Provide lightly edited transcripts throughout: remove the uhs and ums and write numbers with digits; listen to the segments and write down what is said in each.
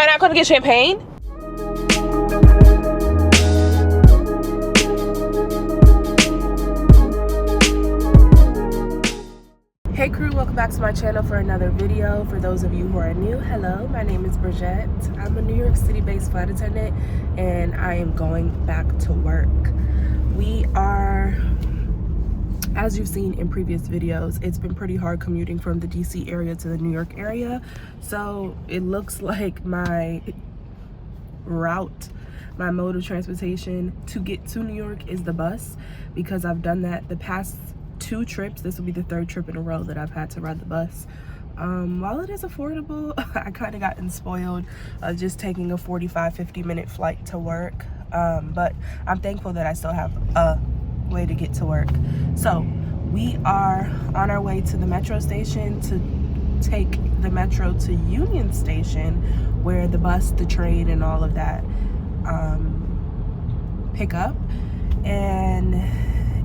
I not going to get champagne? Hey crew, welcome back to my channel for another video. For those of you who are new, hello, my name is Bridgette. I'm a New York City based flight attendant and I am going back to work. We are, as you've seen in previous videos, it's been pretty hard commuting from the DC area to the New York area. So it looks like my route, my mode of transportation to get to New York is the bus, because I've done that the past 2 trips. This will be the 3rd trip in a row that I've had to ride the bus. While it is affordable, I kind of gotten spoiled just taking a 45-50 minute flight to work, but I'm thankful that I still have a way to get to work. So we are on our way to the metro station to take the metro to Union Station, where the bus, the train, and all of that pick up. And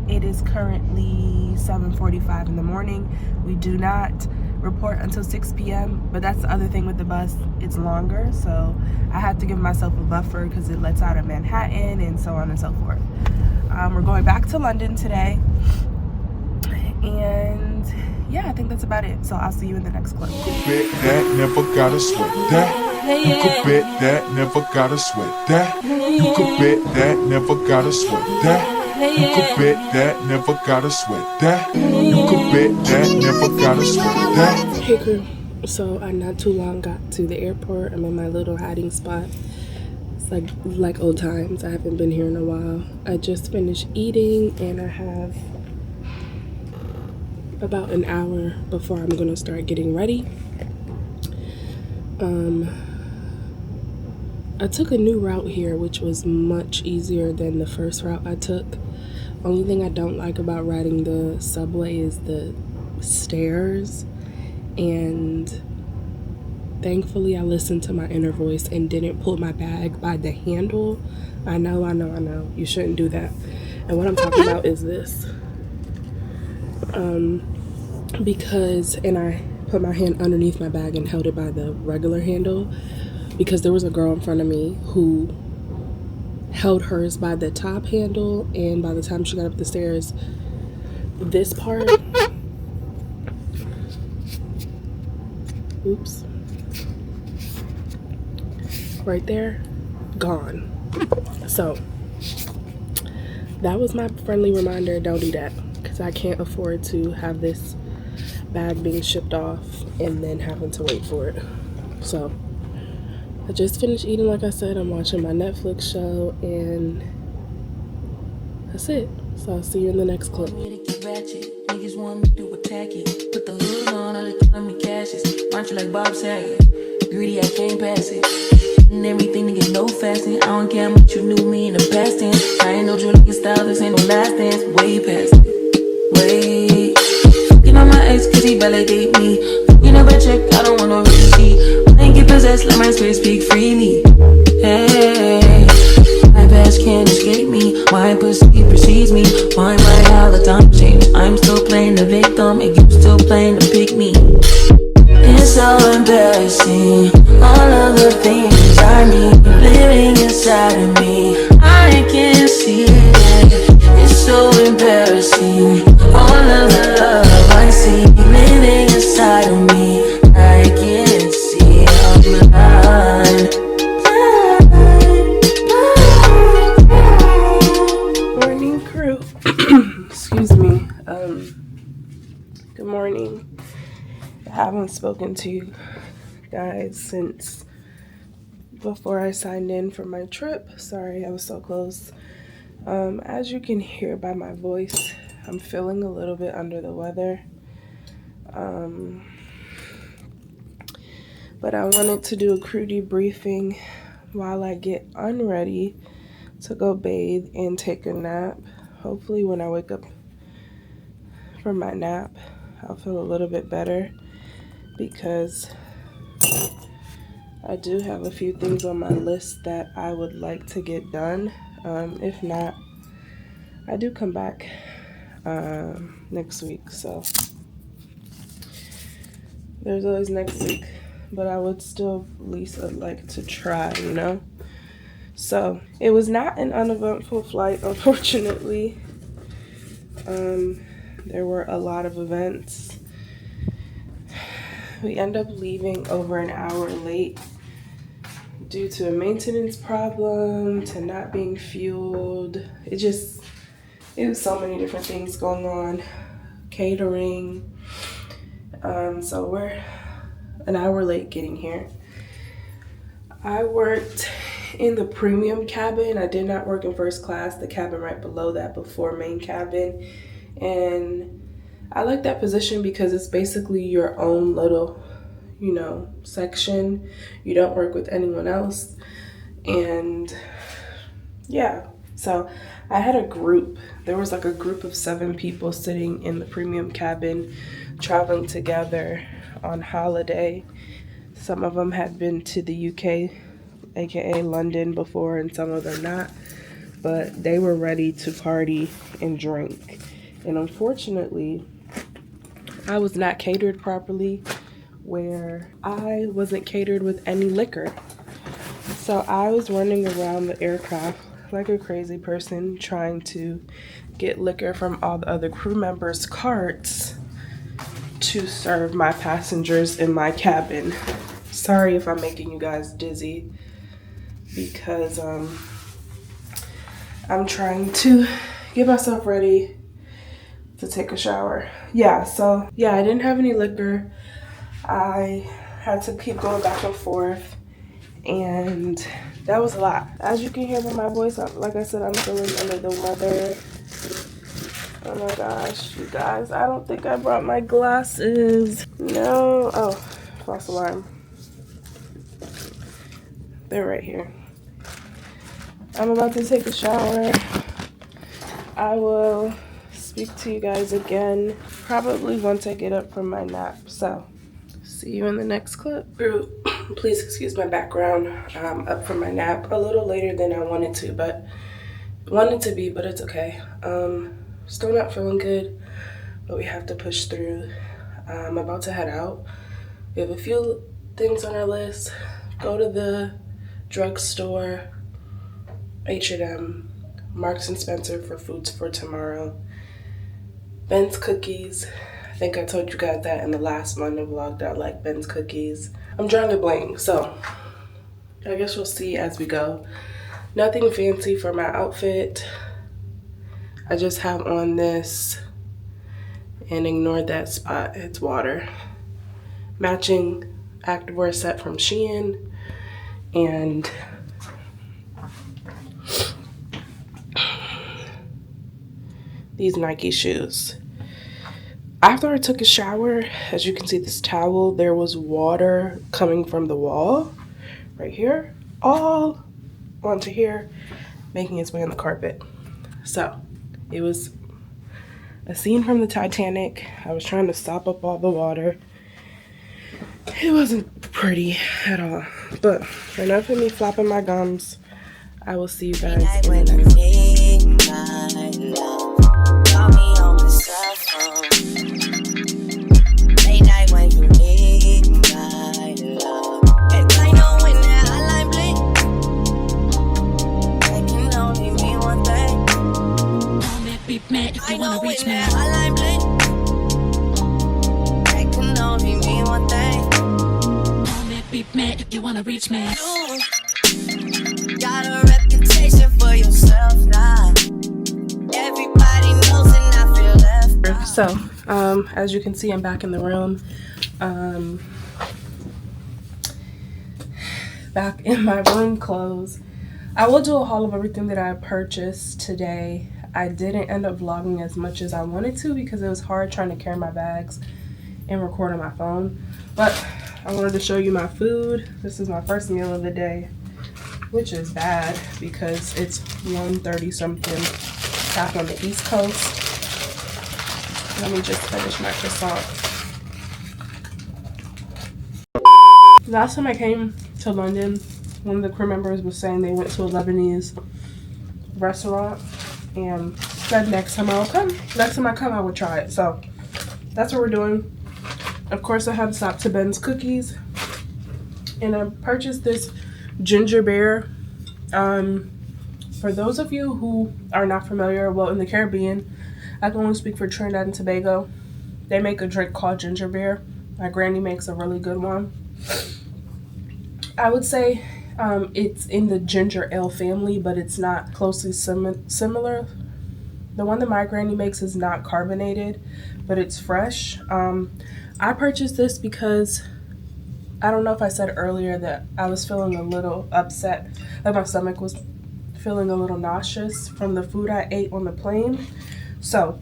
it is currently 7:45 in the morning. We do not report until 6 p.m. But that's the other thing with the bus, it's longer, so I have to give myself a buffer because it lets out of Manhattan and so on and so forth. We're going back to London today, and yeah, I think that's about it. So I'll see you in the next clip. You could bet that, never gotta sweat that. You could bet that, never gotta sweat that. You could bet that, never gotta sweat that. You could bet that, never gotta sweat that. You could bet that, never gotta sweat that. Hey crew, so I not too long got to the airport. I'm in my little hiding spot. It's like old times. I haven't been here in a while. I just finished eating and I have about an hour before I'm gonna start getting ready. I took a new route here, which was much easier than the first route I took. Only thing I don't like about riding the subway is the stairs, and thankfully I listened to my inner voice and didn't pull my bag by the handle. I know, you shouldn't do that. And what I'm talking about is this. Because I put my hand underneath my bag and held it by the regular handle, because there was a girl in front of me who held hers by the top handle, and by the time she got up the stairs, this part, oops, right there, gone. So that was my friendly reminder, don't do that, because I can't afford to have this bag being shipped off and then having to wait for it. So I just finished eating, like I said. I'm watching my Netflix show, and that's it. So I'll see you in the next clip. Niggas want me to attack it. Put the hood on, all the time me cashes. Aren't you like Bob Saget? Greedy, I can't pass it. And everything to get no fasting. I don't care how much you knew me in the past tense. I ain't no drill like your style, this ain't no last dance. Way past it. Way. Fucking on my ex, cause he validate me. You never check, I don't want no receipt. Get possessed, let my spirit speak freely. Hey, my past can't escape me. Why pussy precedes me? Why my all the time change? I'm still playing the victim and you still playing the pick me. It's so embarrassing, all of the things I need living inside of me. I can't see it. It's so embarrassing, all of the love I see living inside of me. I can't see. Morning crew. Excuse me. Good morning. I haven't spoken to you guys since before I signed in for my trip. Sorry, I was so close. As you can hear by my voice, I'm feeling a little bit under the weather. But I wanted to do a crew debriefing while I get unready to go bathe and take a nap. Hopefully when I wake up from my nap, I'll feel a little bit better, because I do have a few things on my list that I would like to get done. If not, I do come back next week, so there's always next week. but I would still at least like to try, you know? So it was not an uneventful flight, unfortunately. There were a lot of events. We ended up leaving over an hour late due to a maintenance problem, to not being fueled. It was so many different things going on. Catering. So we're an hour late getting here. I worked in the premium cabin. I did not work in first class, the cabin right below that before main cabin. And I like that position because it's basically your own little, you know, section. You don't work with anyone else. And yeah, so I had a group. There was like a group of 7 people sitting in the premium cabin, traveling together on holiday. Some of them had been to the UK, aka London, before, and some of them not. But they were ready to party and drink. And unfortunately, I was not catered properly, where I wasn't catered with any liquor. So I was running around the aircraft like a crazy person, trying to get liquor from all the other crew members' carts to serve my passengers in my cabin. Sorry if I'm making you guys dizzy, because I'm trying to get myself ready to take a shower. So I didn't have any liquor. I had to keep going back and forth, and that was a lot. As you can hear by my voice, like I said, I'm feeling under the weather. Oh my gosh, you guys, I don't think I brought my glasses. No. Oh, false alarm. They're right here. I'm about to take a shower. I will speak to you guys again probably once I get up from my nap. So see you in the next clip. Please excuse my background. I'm up from my nap a little later than I wanted to be, but it's okay. Still not feeling good, but we have to push through. I'm about to head out. We have a few things on our list. Go to the drugstore, H&M, Marks and Spencer for foods for tomorrow. Ben's cookies. I think I told you guys that in the last Monday vlog that I like Ben's cookies. I'm drawing a blank, so I guess we'll see as we go. Nothing fancy for my outfit. I just have on this, and ignore that spot, it's water. Matching activewear set from Shein, and these Nike shoes. After I took a shower, as you can see this towel, there was water coming from the wall right here, all onto here, making its way on the carpet. So it was a scene from the Titanic. I was trying to stop up all the water. It wasn't pretty at all, but enough of me flopping my gums. I will see you guys in the next if you wanna reach me, that can only mean one thing. Be mad if you wanna reach me. You got a reputation for yourself now. Everybody knows and I feel left. So, as you can see, I'm back in the room. Back in my room clothes. I will do a haul of everything that I purchased today. I didn't end up vlogging as much as I wanted to because it was hard trying to carry my bags and record on my phone. But I wanted to show you my food. This is my first meal of the day, which is bad because it's 1:30 something back on the East Coast. Let me just finish my croissant. Last time I came to London, one of the crew members was saying they went to a Lebanese restaurant and said next time I come I would try it. So that's what we're doing. Of course I had to stop to Ben's cookies. And I purchased this ginger beer. For those of you who are not familiar, well, in the Caribbean, I can only speak for Trinidad and Tobago. They make a drink called ginger beer. My granny makes a really good one. I would say it's in the ginger ale family, but it's not closely similar. The one that my granny makes is not carbonated, but it's fresh. I purchased this because I don't know if I said earlier that I was feeling a little upset, like my stomach was feeling a little nauseous from the food I ate on the plane. So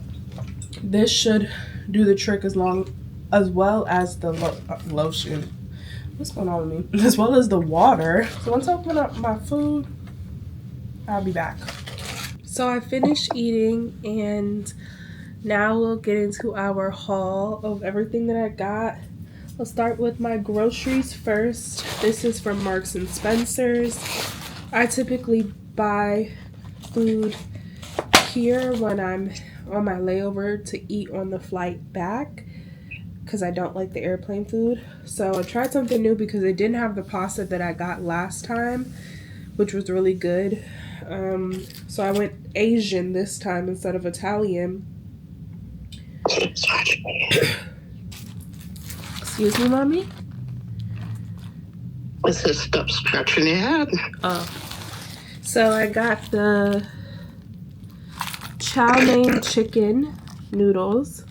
this should do the trick as well as the lotion. What's going on with me? As well as the water. So once I open up my food, I'll be back. So I finished eating and now we'll get into our haul of everything that I got. I'll start with my groceries first. This is from Marks and Spencer's. I typically buy food here when I'm on my layover to eat on the flight back because I don't like the airplane food. So I tried something new because they didn't have the pasta that I got last time, which was really good. So I went Asian this time instead of Italian. Excuse me, Mommy? It says stop scratching your head. Oh. So I got the chow mein chicken noodles.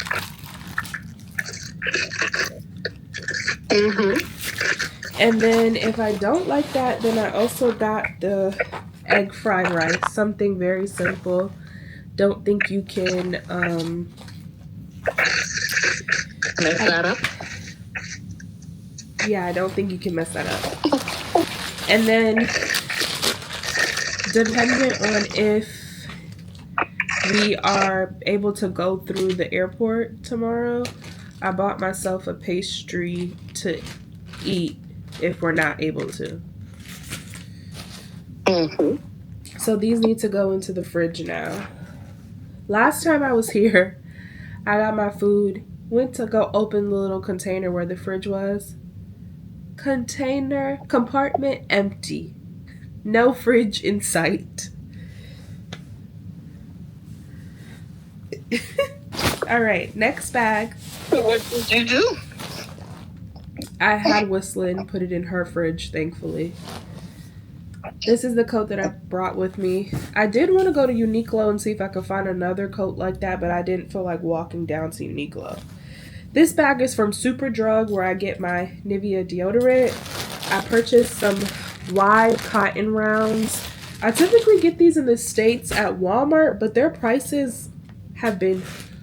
And then if I don't like that, then I also got the egg fried rice. Something very simple. Don't think you can mess that up. Yeah, I don't think you can mess that up. And then depending on if we are able to go through the airport tomorrow, I bought myself a pastry to eat if we're not able to. So these need to go into the fridge now. Last time I was here, I got my food, went to go open the little container where the fridge was. Compartment empty. No fridge in sight. All right, next bag. What did you do? I had Whistling put it in her fridge, thankfully. This is the coat that I brought with me. I did want to go to Uniqlo and see if I could find another coat like that, but I didn't feel like walking down to Uniqlo. This bag is from Superdrug, where I get my Nivea deodorant. I purchased some wide cotton rounds. I typically get these in the States at Walmart, but their prices have been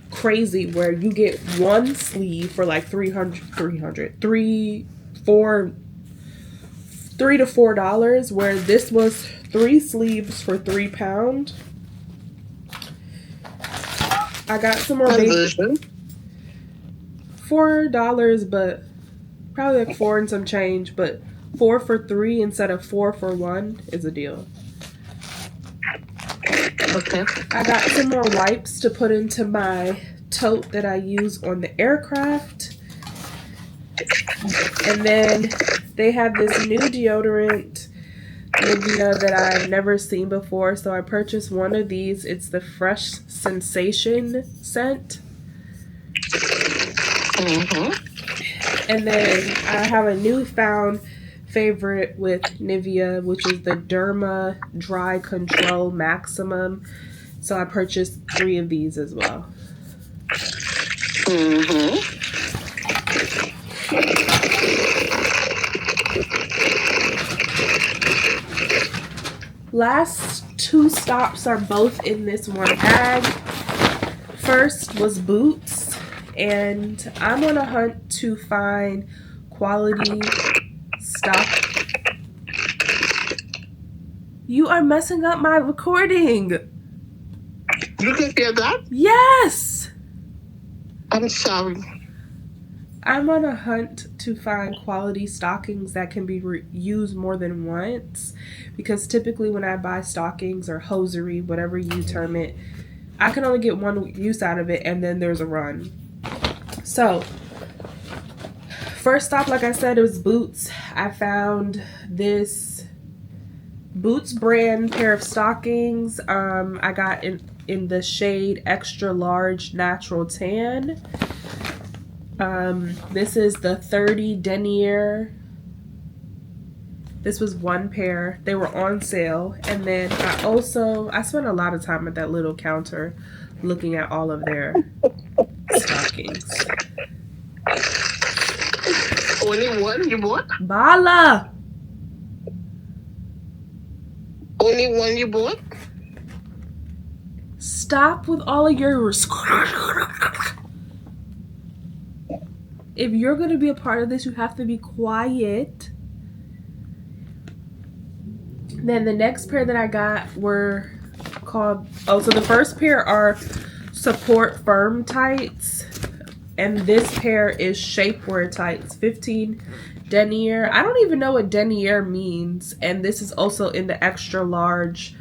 crazy, where you get one sleeve for like $3 to $4, where this was 3 sleeves for £3. I got some more $4, but probably like 4 and some change, but 4 for 3 instead of 4 for 1 is a deal. Okay. I got some more wipes to put into my tote that I use on the aircraft. And then they have this new deodorant Nivea that I've never seen before, so I purchased one of these. It's the Fresh Sensation scent. And then I have a newfound favorite with Nivea, which is the Derma Dry Control Maximum. So I purchased 3 of these as well. Last 2 stops are both in this one bag. First was boots, and I'm on a hunt to find quality stock. You are messing up my recording. You can hear that? Yes. I'm sorry. I'm on a hunt to find quality stockings that can be used more than once, because typically when I buy stockings or hosiery, whatever you term it, I can only get one use out of it and then there's a run. So first stop, like I said, it was Boots. I found this Boots brand pair of stockings. I got in the shade extra large natural tan. This is the 30 denier. This was one pair. They were on sale. And then I spent a lot of time at that little counter looking at all of their stockings. Only one you bought? Bala! Only one you bought? Stop with all of your... If you're going to be a part of this, you have to be quiet. Then the next pair that I got were called... Oh, so the first pair are Support Firm tights. And this pair is Shapewear tights. 15 denier. I don't even know what denier means. And this is also in the extra large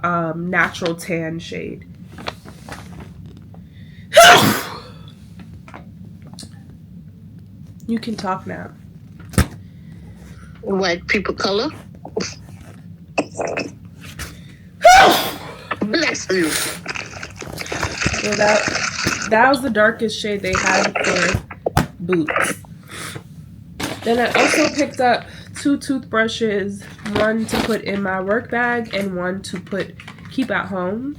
natural tan shade. You can talk now. White people color? Bless you. Well, that was the darkest shade they had for Boots. Then I also picked up 2 toothbrushes, one to put in my work bag and one to keep at home.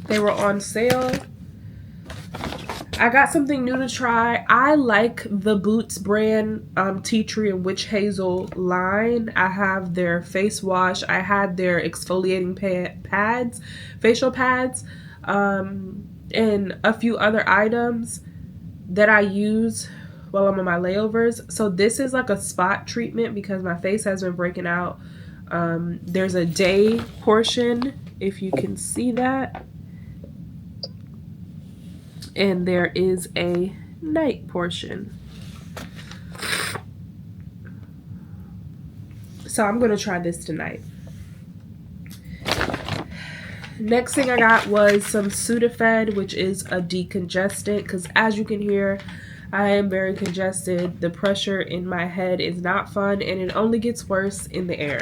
They were on sale. I got something new to try. I like the Boots brand Tea Tree and Witch Hazel line. I have their face wash. I had their exfoliating pads, facial pads, and a few other items that I use while I'm on my layovers. So this is like a spot treatment because my face has been breaking out. There's a day portion, if you can see that. And there is a night portion. So I'm going to try this tonight. Next thing I got was some Sudafed, which is a decongestant, because as you can hear, I am very congested. The pressure in my head is not fun, and it only gets worse in the air.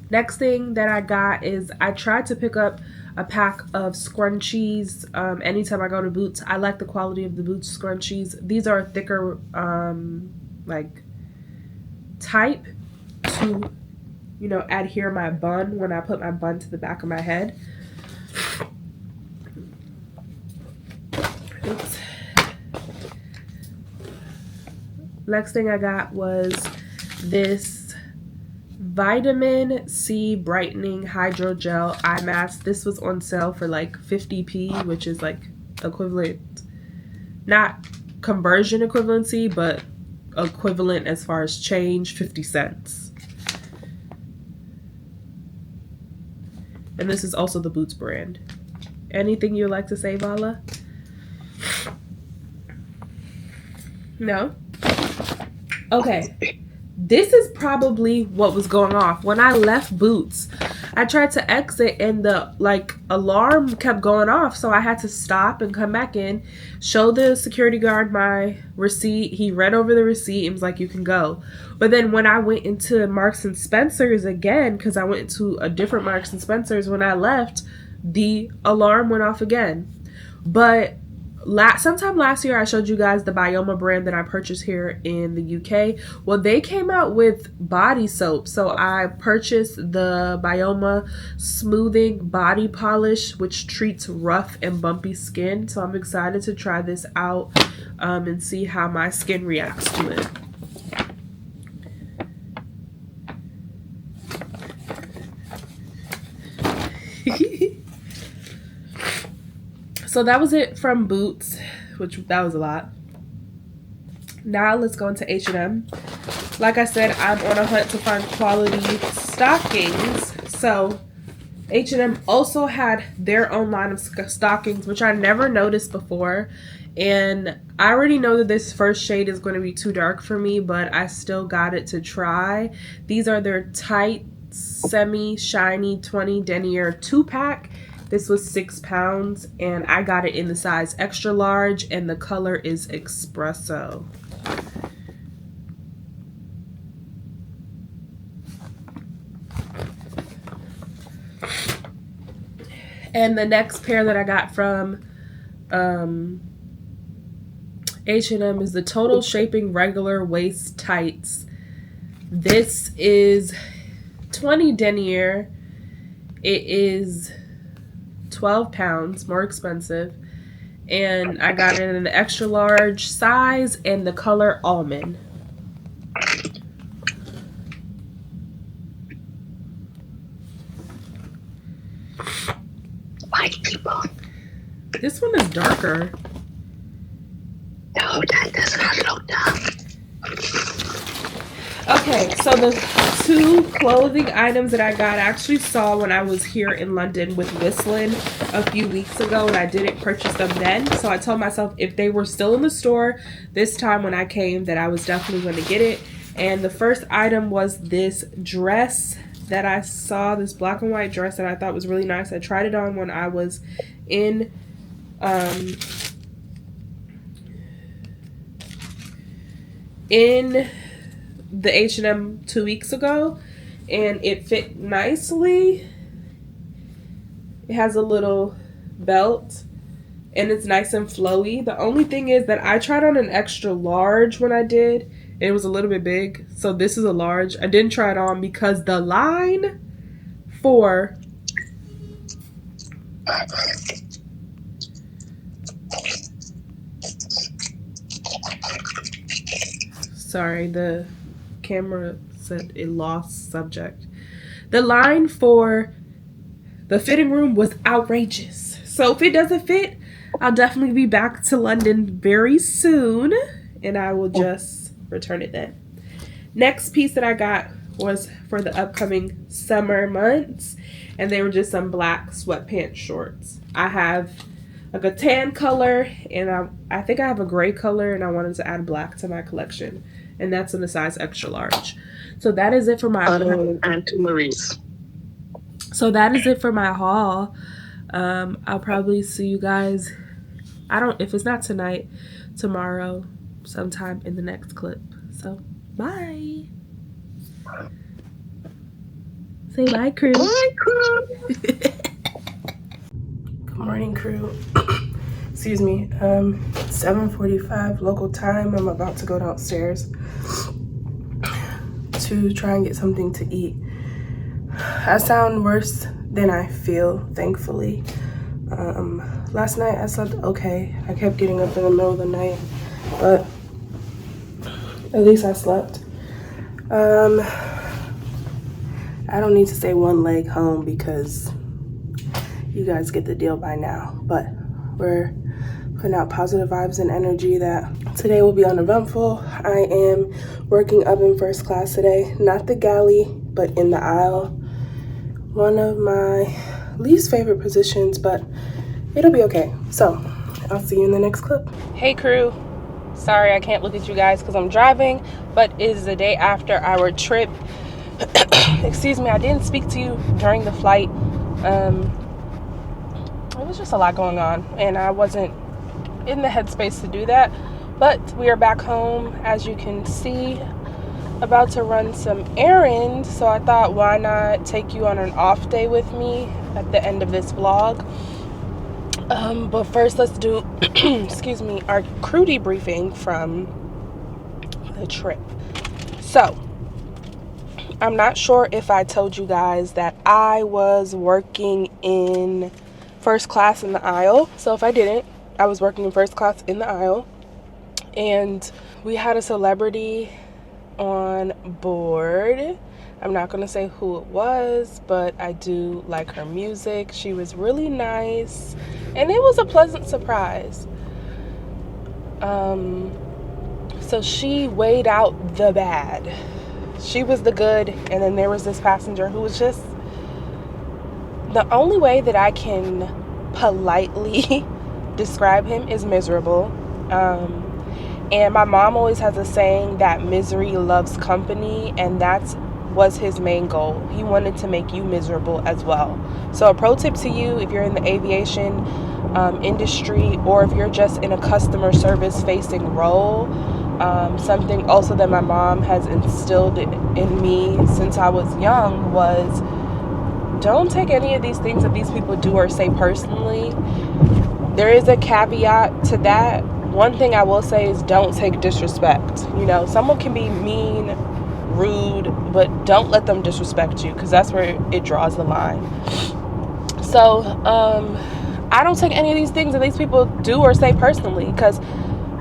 Next thing that I got is I tried to pick up a pack of scrunchies anytime I go to Boots. I like the quality of the Boots scrunchies. These are thicker like type to, you know, adhere my bun when I put my bun to the back of my head. Oops. Next thing I got was this Vitamin C Brightening Hydrogel Eye Mask. This was on sale for like 50p, which is like equivalent, not conversion equivalency, but equivalent as far as change, 50 cents. And this is also the Boots brand. Anything you'd like to say, Vala? No? Okay. This is probably what was going off. When I left Boots, I tried to exit and the alarm kept going off. So I had to stop and come back in, show the security guard my receipt. He read over the receipt and was like, you can go. But then when I went into Marks and Spencer's again, because I went to a different Marks and Spencer's, when I left, the alarm went off again. But sometime last year I showed you guys the Bioma brand that I purchased here in the UK. Well, they came out with body soap, so I purchased the Bioma smoothing body polish, which treats rough and bumpy skin. So I'm excited to try this out and see how my skin reacts to it. So that was it from Boots, that was a lot. Now let's go into H&M. Like I said, I'm on a hunt to find quality stockings. So H&M also had their own line of stockings, which I never noticed before. And I already know that this first shade is going to be too dark for me, but I still got it to try. These are their tight, semi-shiny 20 denier 2-pack. This was £6 and I got it in the size extra large and the color is espresso. And the next pair that I got from H&M is the Total Shaping Regular Waist Tights. This is 20 denier. It is £12, more expensive. And I got it in an extra large size and the color almond. White people. This one is darker. No, that does not look dark. Okay, so the two clothing items that I got, I actually saw when I was here in London with Whistling a few weeks ago, and I didn't purchase them then. So I told myself if they were still in the store this time when I came, that I was definitely going to get it. And the first item was this dress that I saw, this black and white dress that I thought was really nice. I tried it on when I was in the H&M 2 weeks ago, and it fit nicely. It has a little belt and it's nice and flowy. The only thing is that I tried on an extra large when I did, and it was a little bit big, so this is a large. I didn't try it on because the line for sorry, the camera said it lost subject. The line for the fitting room was outrageous. So if it doesn't fit, I'll definitely be back to London very soon and I will just return it then. Next piece that I got was for the upcoming summer months, and they were just some black sweatpants shorts. I have like a tan color, and I think I have a gray color, and I wanted to add black to my collection, and that's in the size extra large. So that is it for my Auntie Marie's. So that is it for my haul. I'll probably see you guys, if it's not tonight, tomorrow, sometime in the next clip. So bye. Say bye, crew. Bye, crew. Good morning, crew. Excuse me. 7:45 local time. I'm about to go downstairs to try and get something to eat. I sound worse than I feel, thankfully. Last night I slept okay. I kept getting up in the middle of the night, but at least I slept. I don't need to say one leg home because you guys get the deal by now, but we're putting out positive vibes and energy that today will be uneventful. I am working up in first class today, not the galley, but in the aisle. One of my least favorite positions, but it'll be okay. So I'll see you in the next clip. Hey crew, sorry I can't look at you guys because I'm driving, but it is the day after our trip. Excuse me, I didn't speak to you during the flight. It was just a lot going on and I wasn't in the headspace to do that, but we are back home, as you can see, about to run some errands. So I thought, why not take you on an off day with me at the end of this vlog. But first let's do excuse me, our crew debriefing from the trip. So I'm not sure if I told you guys that I was working in first class in the aisle. So if I didn't, I was working in first class in the aisle, and we had a celebrity on board. I'm not gonna say who it was, but I do like her music. She was really nice and it was a pleasant surprise. So she weighed out the bad. She was the good, and then there was this passenger who was just, the only way that I can politely describe him is miserable. And my mom always has a saying that misery loves company, and that's was his main goal. He wanted to make you miserable as well. So a pro tip to you, if you're in the aviation industry, or if you're just in a customer service facing role, something also that my mom has instilled in me since I was young was, don't take any of these things that these people do or say personally. There is a caveat to that. One thing I will say is, don't take disrespect. You know, someone can be mean, rude, but don't let them disrespect you, because that's where it draws the line. So I don't take any of these things that these people do or say personally, because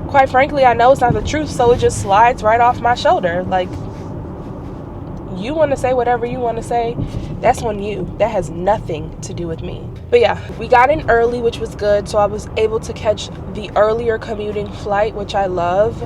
quite frankly, I know it's not the truth, so it just slides right off my shoulder. Like, you want to say whatever you want to say, that's on you. That has nothing to do with me. But yeah, we got in early, which was good, so I was able to catch the earlier commuting flight, which I love.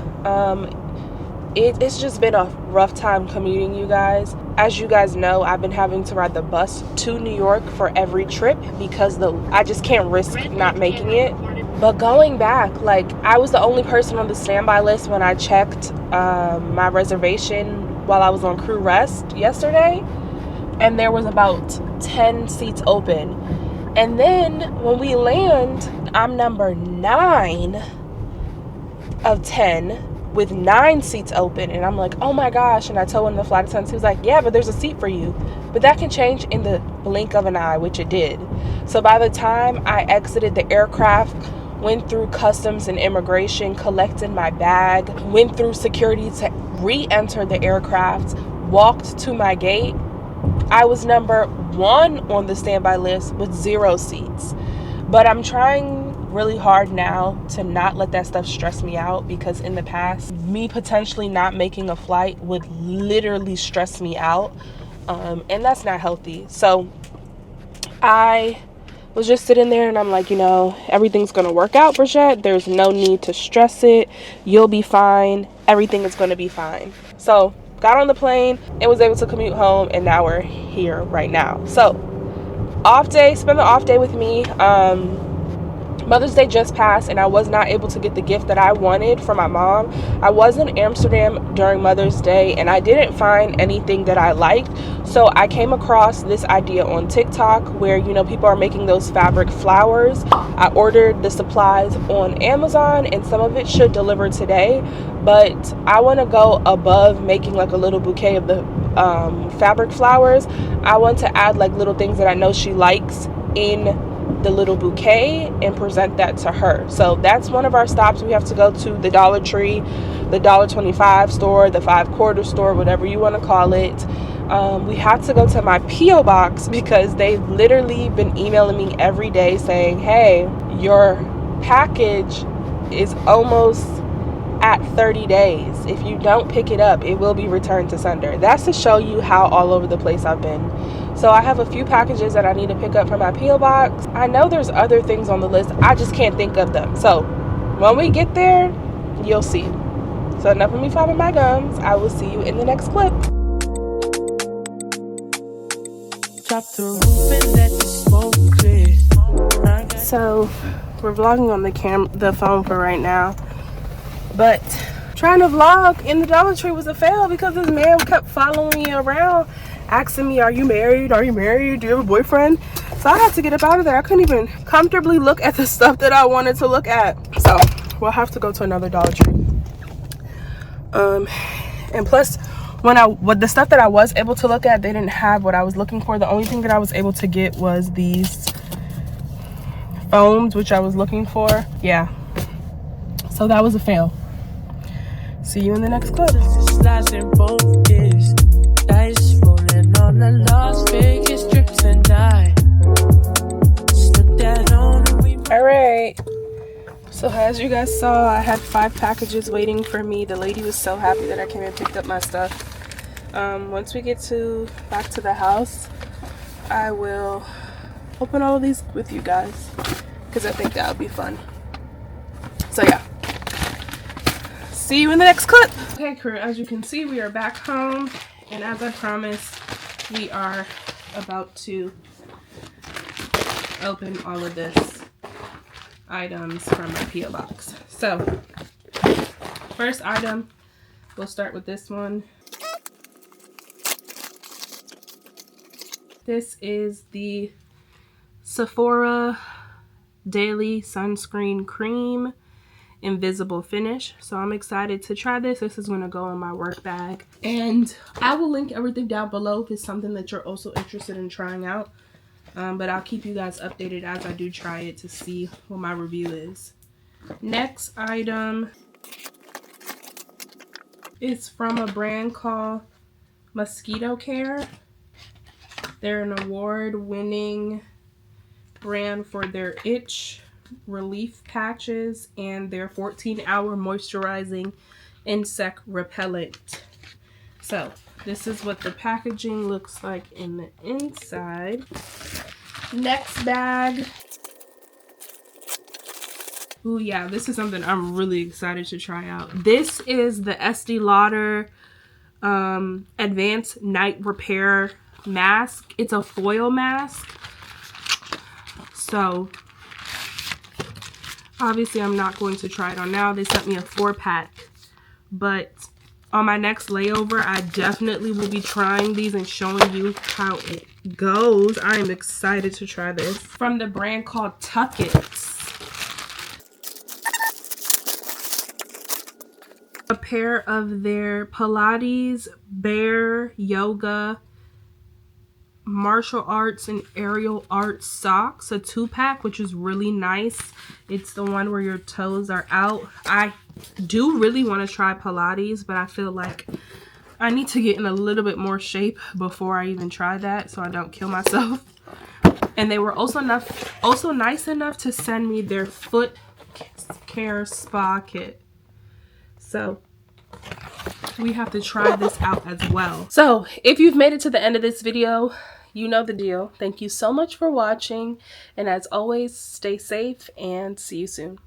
It's just been a rough time commuting, you guys. As you guys know, I've been having to ride the bus to New York for every trip because I just can't risk not making it. But going back, like, I was the only person on the standby list when I checked my reservation while I was on crew rest yesterday, and there was about 10 seats open. And then when we land, I'm number 9 of 10 with 9 seats open, and I'm like, oh my gosh. And I told one of the flight attendants, he was like, yeah, but there's a seat for you, but that can change in the blink of an eye, which it did. So by the time I exited the aircraft, went through customs and immigration, collected my bag, went through security to re-enter the aircraft, walked to my gate, I was number 1 on the standby list with 0 seats. But I'm trying really hard now to not let that stuff stress me out, because in the past, me potentially not making a flight would literally stress me out, and that's not healthy. So I was just sitting there, and I'm like, you know, everything's gonna work out, Bridgette. There's no need to stress it. You'll be fine. Everything is gonna be fine. So got on the plane and was able to commute home, and now we're here right now. So off day, spend the off day with me. Mother's Day just passed, and I was not able to get the gift that I wanted for my mom. I was in Amsterdam during Mother's Day, and I didn't find anything that I liked. So I came across this idea on TikTok where, you know, people are making those fabric flowers. I ordered the supplies on Amazon, and some of it should deliver today. But I want to go above making like a little bouquet of the fabric flowers. I want to add like little things that I know she likes in the little bouquet and present that to her. So that's one of our stops. We have to go to the Dollar Tree, the $1.25 store, the 5-quarter store, whatever you want to call it. We have to go to my P.O. box because they've literally been emailing me every day saying, hey, your package is almost at 30 days. If you don't pick it up, it will be returned to sender. That's to show you how all over the place I've been. So I have a few packages that I need to pick up from my P.O. box. I know there's other things on the list. I just can't think of them. So when we get there, you'll see. So enough of me popping my gums. I will see you in the next clip. So we're vlogging on the phone for right now. But trying to vlog in the Dollar Tree was a fail because this man kept following me around, asking me, are you married? Are you married? Do you have a boyfriend? So I had to get up out of there. I couldn't even comfortably look at the stuff that I wanted to look at. So we'll have to go to another Dollar Tree. And plus, with the stuff that I was able to look at, they didn't have what I was looking for. The only thing that I was able to get was these foams, which I was looking for. Yeah. So that was a fail. See you in the next clip. All right. So as you guys saw, I had 5 packages waiting for me. The lady was so happy that I came and picked up my stuff. Once we get back to the house, I will open all of these with you guys because I think that would be fun. So yeah. See you in the next clip. Okay, crew, as you can see, we are back home, and as I promised, we are about to open all of this items from my P.O. box. So first item, we'll start with this one. This is the Sephora Daily Sunscreen Cream Invisible Finish. So I'm excited to try this. This is going to go in my work bag. And I will link everything down below if it's something that you're also interested in trying out. But I'll keep you guys updated as I do try it to see what my review is. Next item is from a brand called Mosquito Care. They're an award-winning brand for their itch relief patches and their 14-hour moisturizing insect repellent. So this is what the packaging looks like in the inside. Next bag. Ooh, yeah, this is something I'm really excited to try out. This is the Estee Lauder Advanced Night Repair Mask. It's a foil mask. So obviously I'm not going to try it on now. They sent me a 4-pack. But on my next layover, I definitely will be trying these and showing you how it goes. I am excited to try this. From the brand called Tuck It. A pair of their Pilates, Bear, Yoga, Martial Arts, and Aerial Arts socks. A 2-pack, which is really nice. It's the one where your toes are out. I do really want to try Pilates, but I feel like I need to get in a little bit more shape before I even try that so I don't kill myself. And they were also nice enough to send me their foot care spa kit. So we have to try this out as well. So if you've made it to the end of this video, you know the deal. Thank you so much for watching. And as always, stay safe and see you soon.